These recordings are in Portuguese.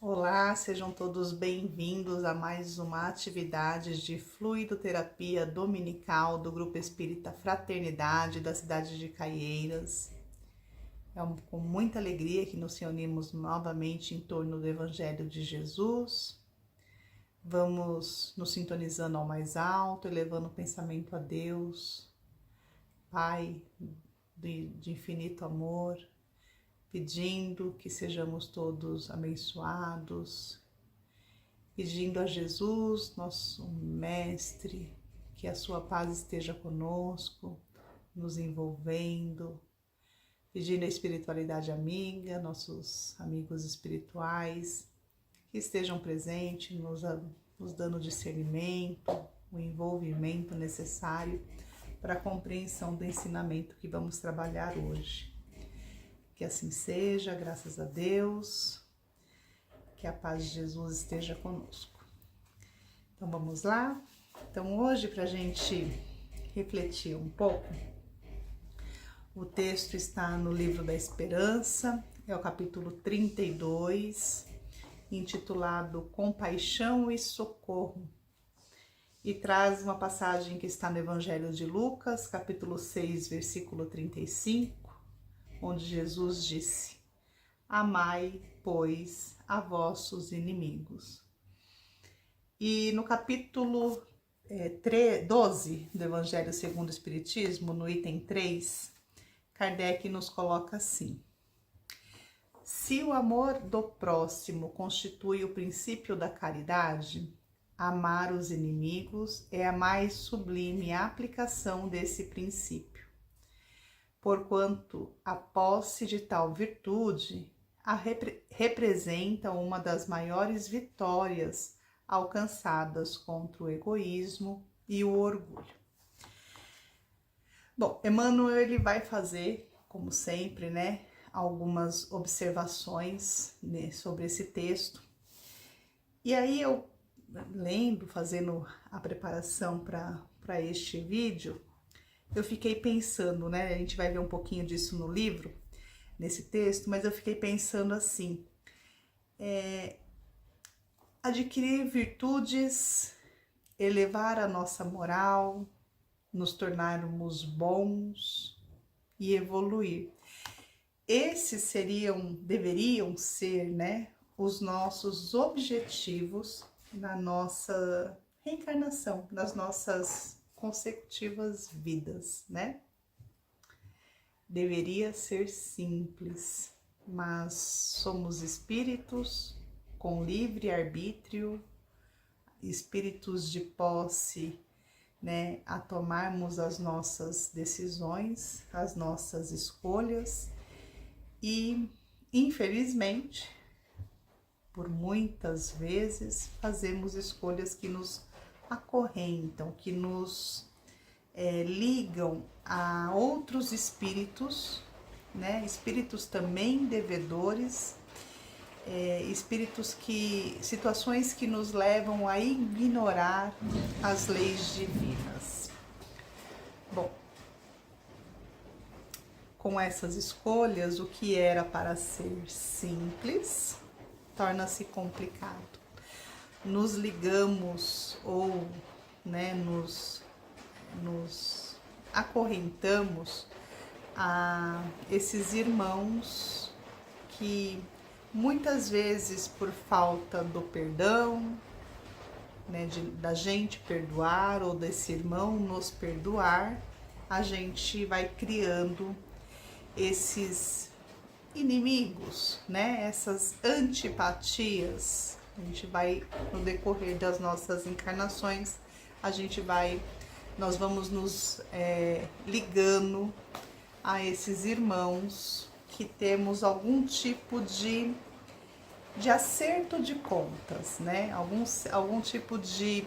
Olá, sejam todos bem-vindos a mais uma atividade de fluidoterapia dominical do Grupo Espírita Fraternidade da cidade de Caieiras. Com muita alegria que nos reunimos novamente em torno do Evangelho de Jesus. Vamos nos sintonizando ao mais alto, elevando o pensamento a Deus, Pai de infinito amor, pedindo que sejamos todos abençoados, pedindo a Jesus, nosso Mestre, que a sua paz esteja conosco, nos envolvendo, pedindo a espiritualidade amiga, nossos amigos espirituais, que estejam presentes, nos dando discernimento, o envolvimento necessário para a compreensão do ensinamento que vamos trabalhar hoje. Que assim seja, graças a Deus, que a paz de Jesus esteja conosco. Então vamos lá? Então hoje, para a gente refletir um pouco, o texto está no Livro da Esperança, é o capítulo 32, intitulado Compaixão e Socorro, e traz uma passagem que está no Evangelho de Lucas, capítulo 6, versículo 35, onde Jesus disse: amai, pois, a vossos inimigos. E no capítulo 12 do Evangelho segundo o Espiritismo, no item 3, Kardec nos coloca assim: se o amor do próximo constitui o princípio da caridade, amar os inimigos é a mais sublime aplicação desse princípio. Porquanto a posse de tal virtude representa uma das maiores vitórias alcançadas contra o egoísmo e o orgulho. Bom, Emmanuel ele vai fazer, como sempre, algumas observações sobre esse texto. E aí eu, lendo, fazendo a preparação para este vídeo, eu fiquei pensando, a gente vai ver um pouquinho disso no livro, nesse texto, mas eu fiquei pensando assim, adquirir virtudes, elevar a nossa moral, nos tornarmos bons e evoluir. Esses deveriam ser, os nossos objetivos na nossa reencarnação, nas nossas consecutivas vidas, Deveria ser simples, mas somos espíritos com livre arbítrio, espíritos de posse, a tomarmos as nossas decisões, as nossas escolhas e, infelizmente, por muitas vezes, fazemos escolhas que nos acorrentam, que nos ligam a outros espíritos, espíritos também devedores, situações que nos levam a ignorar as leis divinas. Bom, com essas escolhas, o que era para ser simples torna-se complicado. Nos ligamos ou nos acorrentamos a esses irmãos que muitas vezes, por falta do perdão, da gente perdoar ou desse irmão nos perdoar, a gente vai criando esses inimigos, essas antipatias. A gente vai, no decorrer das nossas encarnações, nós vamos nos ligando a esses irmãos que temos algum tipo de acerto de contas, algum tipo de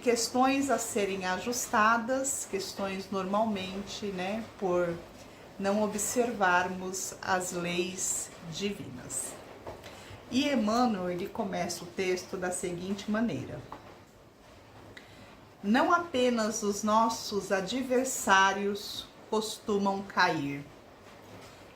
questões a serem ajustadas, questões normalmente, por não observarmos as leis divinas. E Emmanuel, ele começa o texto da seguinte maneira: não apenas os nossos adversários costumam cair.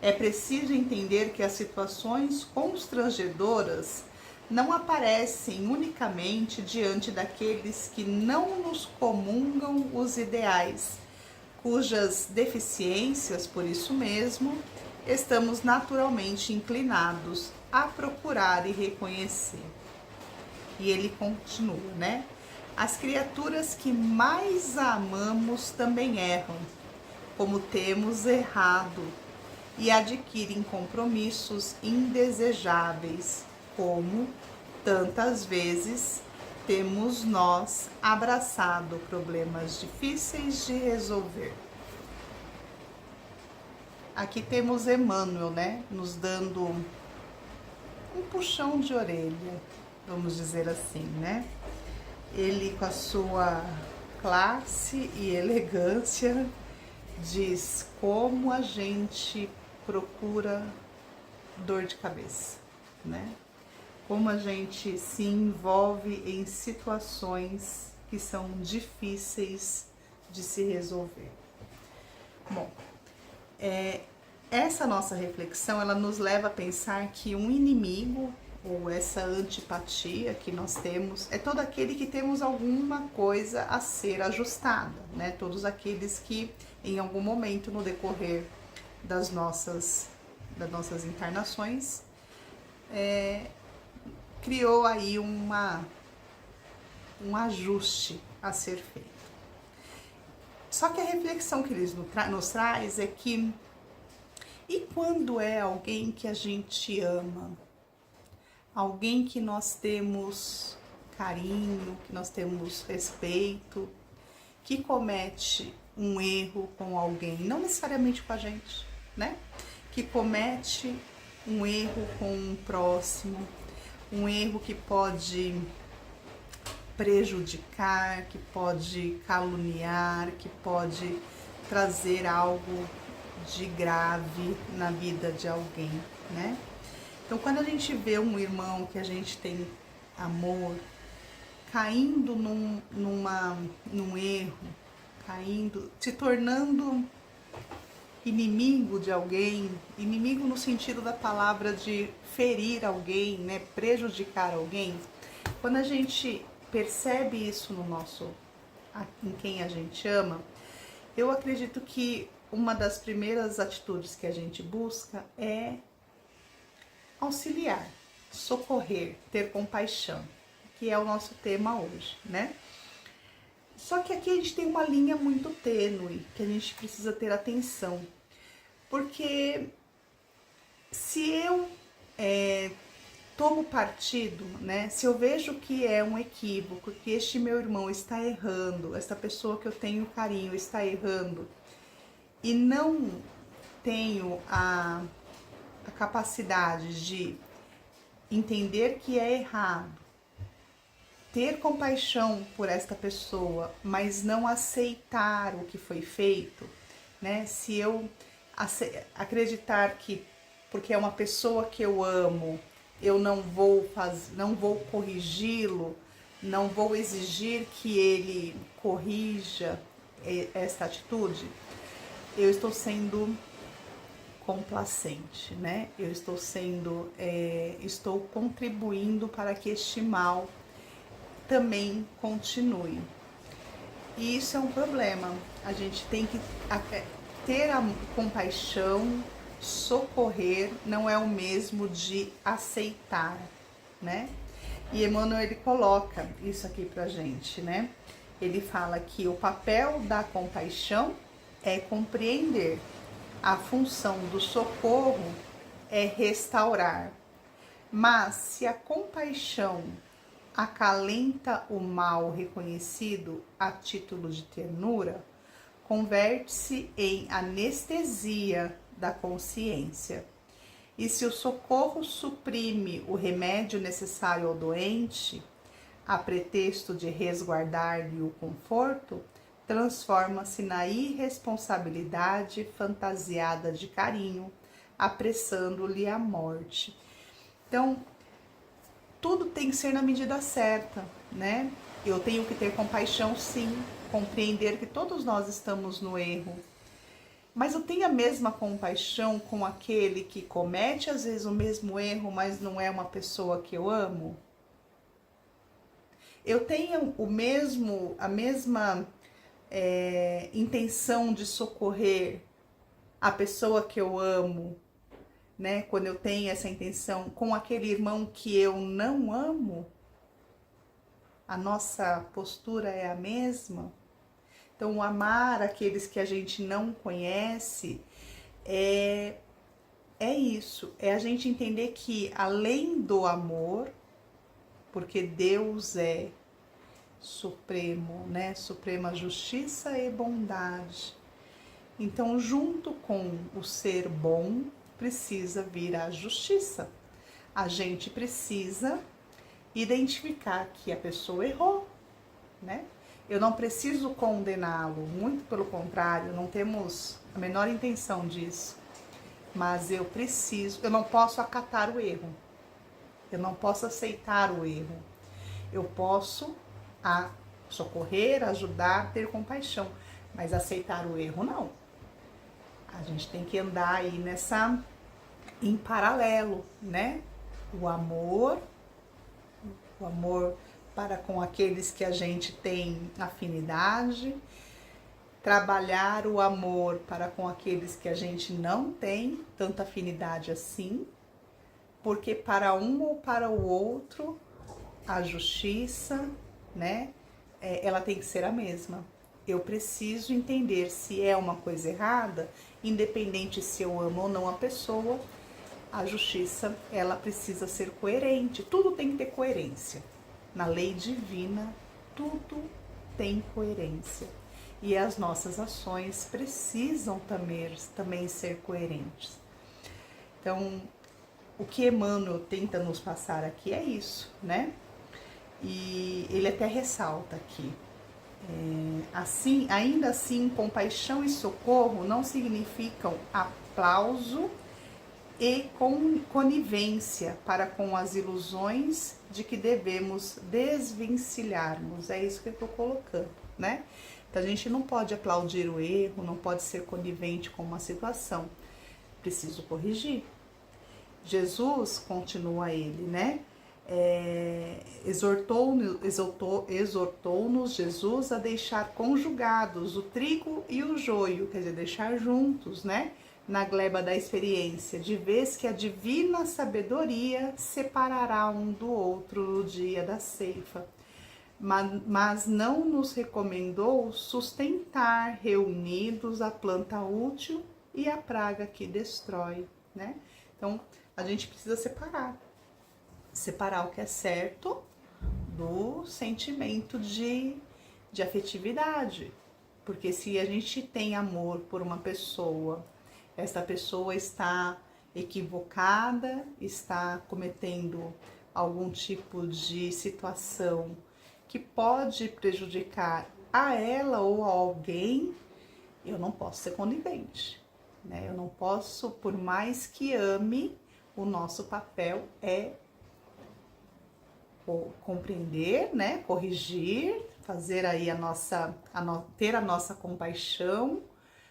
É preciso entender que as situações constrangedoras não aparecem unicamente diante daqueles que não nos comungam os ideais, cujas deficiências, por isso mesmo, estamos naturalmente inclinados a procurar e reconhecer. E ele continua, né? As criaturas que mais amamos também erram, como temos errado, e adquirem compromissos indesejáveis, como tantas vezes temos nós abraçado problemas difíceis de resolver. Aqui temos Emmanuel, né, nos dando um puxão de orelha, vamos dizer assim, né? Ele, com a sua classe e elegância, diz como a gente procura dor de cabeça, né? Como a gente se envolve em situações que são difíceis de se resolver. Bom, essa nossa reflexão, ela nos leva a pensar que um inimigo, ou essa antipatia que nós temos, é todo aquele que temos alguma coisa a ser ajustada, né? Todos aqueles que em algum momento no decorrer das nossas encarnações criou aí um ajuste a ser feito. Só que a reflexão que eles nos traz é que, e quando é alguém que a gente ama, alguém que nós temos carinho, que nós temos respeito, que comete um erro com alguém, não necessariamente com a gente, né? Que comete um erro com um próximo, um erro que pode prejudicar, que pode caluniar, que pode trazer algo de grave na vida de alguém, né? Então, quando a gente vê um irmão que a gente tem amor, caindo num erro, se tornando inimigo de alguém, inimigo no sentido da palavra de ferir alguém, né, prejudicar alguém, quando a gente percebe isso em quem a gente ama, eu acredito que uma das primeiras atitudes que a gente busca é auxiliar, socorrer, ter compaixão, que é o nosso tema hoje, né? Só que aqui a gente tem uma linha muito tênue, que a gente precisa ter atenção, porque se eu tomo partido, né? Se eu vejo que é um equívoco, que este meu irmão está errando, essa pessoa que eu tenho carinho está errando, e não tenho a capacidade de entender que é errado, ter compaixão por esta pessoa, mas não aceitar o que foi feito, né? Se eu acreditar que porque é uma pessoa que eu amo, eu não vou corrigi-lo, não vou exigir que ele corrija esta atitude, eu estou sendo complacente, né? Eu estou contribuindo para que este mal também continue. E isso é um problema. A gente tem que ter a compaixão, socorrer, não é o mesmo de aceitar, né? E Emmanuel, ele coloca isso aqui pra gente, né? Ele fala que o papel da compaixão é compreender. A função do socorro é restaurar. Mas se a compaixão acalenta o mal reconhecido a título de ternura, converte-se em anestesia da consciência. E se o socorro suprime o remédio necessário ao doente, a pretexto de resguardar-lhe o conforto, transforma-se na irresponsabilidade fantasiada de carinho, apressando-lhe a morte. Então, tudo tem que ser na medida certa, né? Eu tenho que ter compaixão, sim, compreender que todos nós estamos no erro, Mas eu tenho a mesma compaixão com aquele que comete às vezes o mesmo erro, mas não é uma pessoa que eu amo? Eu tenho a mesma intenção de socorrer a pessoa que eu amo, né? Quando eu tenho essa intenção com aquele irmão que eu não amo, a nossa postura é a mesma. Então, amar aqueles que a gente não conhece é isso, é a gente entender que além do amor, porque Deus é supremo, né? Suprema justiça e bondade. Então, junto com o ser bom, precisa vir a justiça. A gente precisa identificar que a pessoa errou, né? Eu não preciso condená-lo, muito pelo contrário, não temos a menor intenção disso. Mas eu não posso acatar o erro. Eu não posso aceitar o erro. Eu posso socorrer, ajudar, ter compaixão, mas aceitar o erro não. A gente tem que andar aí em paralelo, né? O amor para com aqueles que a gente tem afinidade, trabalhar o amor para com aqueles que a gente não tem tanta afinidade assim, porque para um ou para o outro, a justiça, né, ela tem que ser a mesma. Eu preciso entender se é uma coisa errada, independente se eu amo ou não a pessoa, a justiça, ela precisa ser coerente, tudo tem que ter coerência. Na lei divina, tudo tem coerência. E as nossas ações precisam também ser coerentes. Então, o que Emmanuel tenta nos passar aqui é isso, né? E ele até ressalta aqui. Ainda assim, compaixão e socorro não significam aplauso e conivência para com as ilusões de que devemos desvencilharmos. É isso que eu estou colocando, né? Então a gente não pode aplaudir o erro, não pode ser conivente com uma situação. Preciso corrigir. Jesus, continua ele, né? Exortou-nos Jesus a deixar conjugados o trigo e o joio, quer dizer, deixar juntos, né? Na gleba da experiência, de vez que a divina sabedoria separará um do outro no dia da ceifa. Mas não nos recomendou sustentar reunidos a planta útil e a praga que destrói, né? Então, a gente precisa separar o que é certo do sentimento de afetividade. Porque se a gente tem amor por uma pessoa, essa pessoa está equivocada, está cometendo algum tipo de situação que pode prejudicar a ela ou a alguém, eu não posso ser conivente, né? Eu não posso, por mais que ame, o nosso papel é compreender, né? Corrigir, fazer aí ter a nossa compaixão,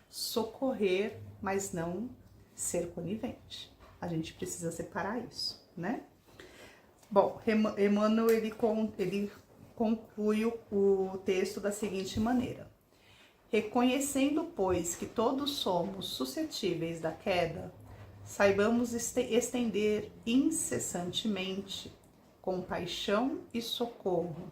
socorrer, mas não ser conivente. A gente precisa separar isso, né? Bom, Emmanuel, ele conclui o texto da seguinte maneira: reconhecendo, pois, que todos somos suscetíveis da queda, saibamos estender incessantemente compaixão e socorro,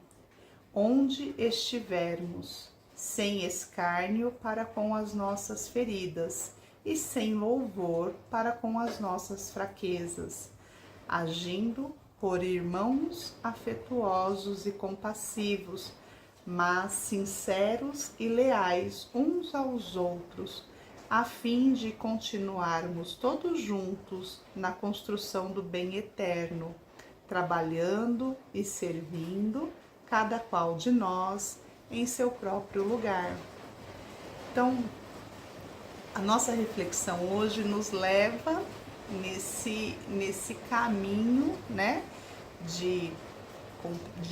onde estivermos, sem escárnio para com as nossas feridas e sem louvor para com as nossas fraquezas, agindo por irmãos afetuosos e compassivos, mas sinceros e leais uns aos outros, a fim de continuarmos todos juntos na construção do bem eterno, trabalhando e servindo, cada qual de nós em seu próprio lugar. Então, a nossa reflexão hoje nos leva nesse caminho, né,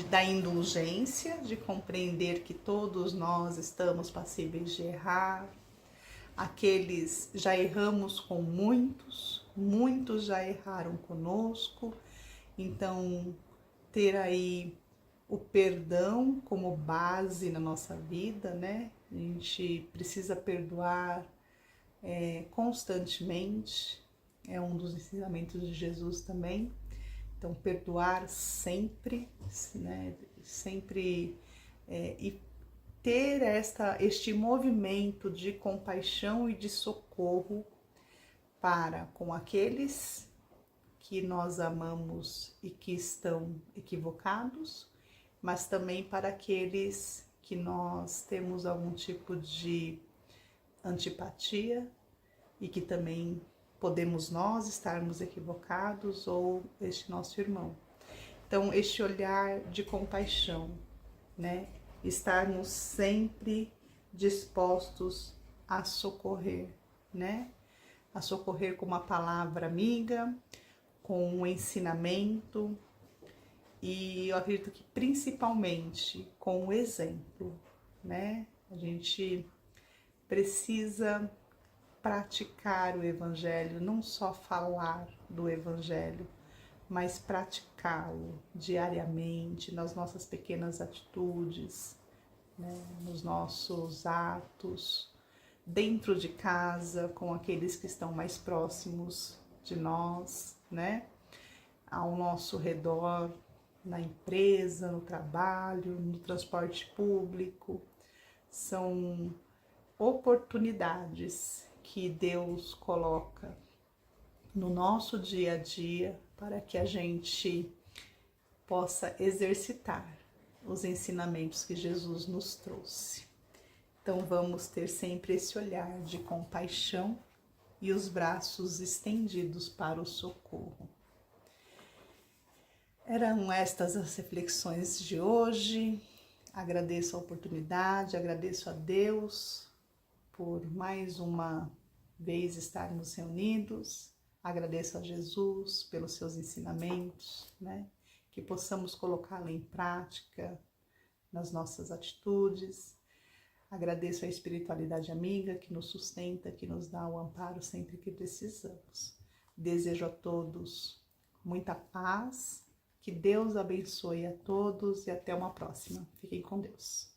da indulgência, de compreender que todos nós estamos passíveis de errar, Aqueles já erramos com muitos, muitos já erraram conosco, então ter aí o perdão como base na nossa vida, né? A gente precisa perdoar constantemente, é um dos ensinamentos de Jesus também. Então, perdoar sempre, né? Sempre e ter este movimento de compaixão e de socorro para com aqueles que nós amamos e que estão equivocados, mas também para aqueles que nós temos algum tipo de antipatia e que também podemos nós estarmos equivocados ou este nosso irmão. Então, este olhar de compaixão, né? Estarmos sempre dispostos a socorrer, né? A socorrer com uma palavra amiga, com um ensinamento e eu acredito que principalmente com o exemplo, né? A gente precisa praticar o Evangelho, não só falar do Evangelho, mas praticá-lo diariamente nas nossas pequenas atitudes, né, nos nossos atos, dentro de casa, com aqueles que estão mais próximos de nós, né, ao nosso redor, na empresa, no trabalho, no transporte público. São oportunidades que Deus coloca no nosso dia a dia para que a gente possa exercitar os ensinamentos que Jesus nos trouxe. Então vamos ter sempre esse olhar de compaixão e os braços estendidos para o socorro. Eram estas as reflexões de hoje. Agradeço a oportunidade, agradeço a Deus por mais uma vez estarmos reunidos. Agradeço a Jesus pelos seus ensinamentos, né? Que possamos colocá-lo em prática nas nossas atitudes. Agradeço a espiritualidade amiga que nos sustenta, que nos dá o amparo sempre que precisamos. Desejo a todos muita paz, que Deus abençoe a todos e até uma próxima. Fiquem com Deus.